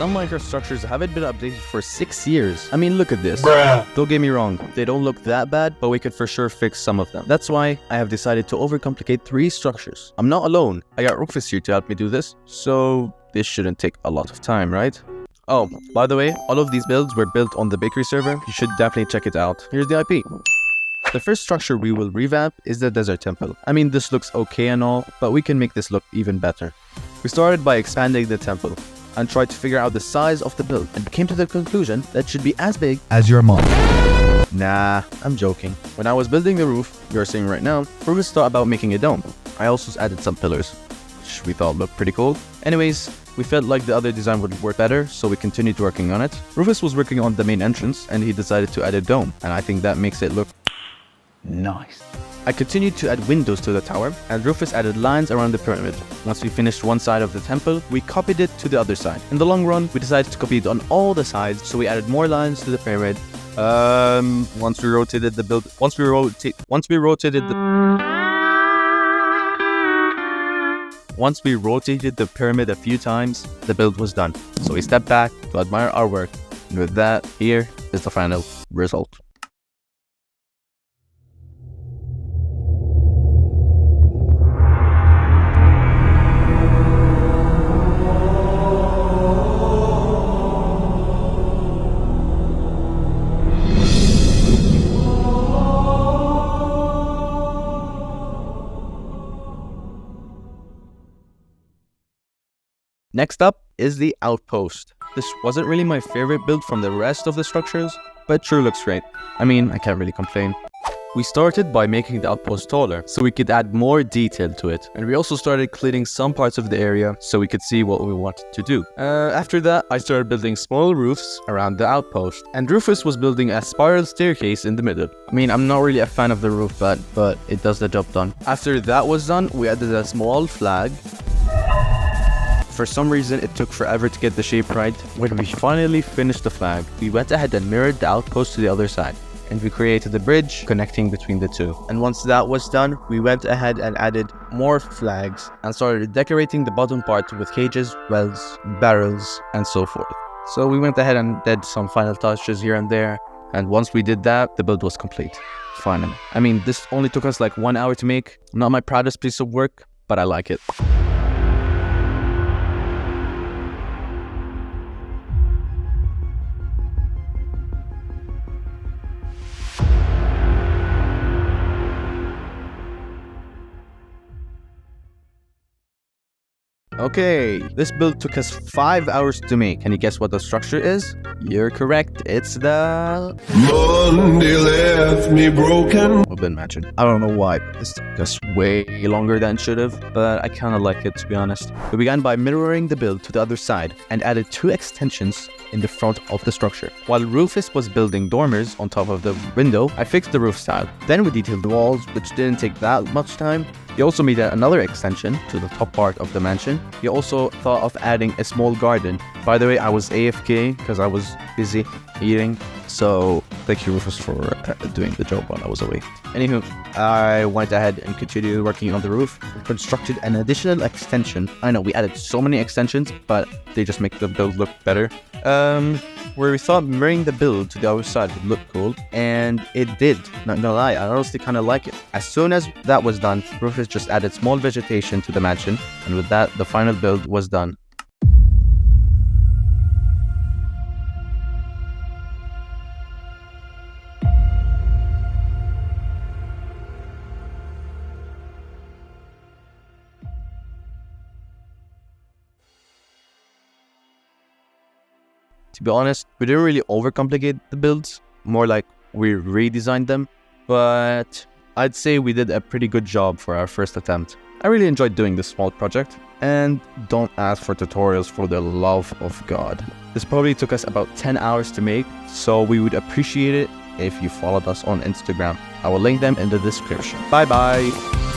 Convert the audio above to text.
Some Minecraft structures haven't been updated for 6 years. I mean, look at this. Bruh. Don't get me wrong, they don't look that bad, but we could for sure fix some of them. That's why I have decided to overcomplicate 3 structures. I'm not alone. I got Rufus here to help me do this, so this shouldn't take a lot of time, right? Oh, by the way, all of these builds were built on the bakery server. You should definitely check it out. Here's the IP. The first structure we will revamp is the desert temple. I mean, this looks okay and all, but we can make this look even better. We started by expanding the temple and tried to figure out the size of the build and came to the conclusion that it should be as big As your mom. Nah, I'm joking. When I was building the roof you're seeing right now, Rufus thought about making a dome. I also added some pillars, which we thought looked pretty cool. Anyways, we felt like the other design would work better, so we continued working on it. Rufus was working on the main entrance and he decided to add a dome, and I think that makes it look Nice. I continued to add windows to the tower, and Rufus added lines around the pyramid. Once we finished one side of the temple, we copied it to the other side. In the long run, we decided to copy it on all the sides, so we added more lines to the pyramid. Once we rotated the pyramid a few times, the build was done. So we stepped back to admire our work, and with that, here is the final result. Next up is the Outpost. This wasn't really my favorite build from the rest of the structures, but it sure looks great. I mean, I can't really complain. We started by making the outpost taller, so we could add more detail to it. And we also started cleaning some parts of the area, so we could see what we wanted to do. After that, I started building small roofs around the outpost. And Rufus was building a spiral staircase in the middle. I mean, I'm not really a fan of the roof, but it does the job done. After that was done, we added a small flag. For some reason, it took forever to get the shape right. When we finally finished the flag, we went ahead and mirrored the outpost to the other side, and we created a bridge connecting between the two. And once that was done, we went ahead and added more flags and started decorating the bottom part with cages, wells, barrels, and so forth. So we went ahead and did some final touches here and there, and once we did that, the build was complete. Finally. I mean, this only took us like 1 hour to make. Not my proudest piece of work, but I like it. Okay, this build took us 5 hours to make. Can you guess what the structure is? You're correct, it's the Monday left me broken. Woodland Mansion. I don't know why, this took us way longer than it should have, but I kinda like it, to be honest. We began by mirroring the build to the other side and added 2 extensions in the front of the structure. While Rufus was building dormers on top of the window, I fixed the roof style. Then we detailed the walls, which didn't take that much time. He also made another extension to the top part of the mansion. He also thought of adding a small garden. By the way, I was AFK because I was busy eating. So thank you, Rufus, for doing the job while I was away. Anywho, I went ahead and continued working on the roof. We constructed an additional extension. I know we added so many extensions, but they just make the build look better. Where we thought mirroring the build to the other side would look cool, and it did. Not gonna lie, I honestly kind of like it. As soon as that was done, Rufus just added small vegetation to the mansion, and with that, the final build was done. To be honest, we didn't really overcomplicate the builds, more like we redesigned them, but I'd say we did a pretty good job for our first attempt. I really enjoyed doing this small project, and don't ask for tutorials for the love of God. This probably took us about 10 hours to make, so we would appreciate it if you followed us on Instagram. I will link them in the description. Bye bye!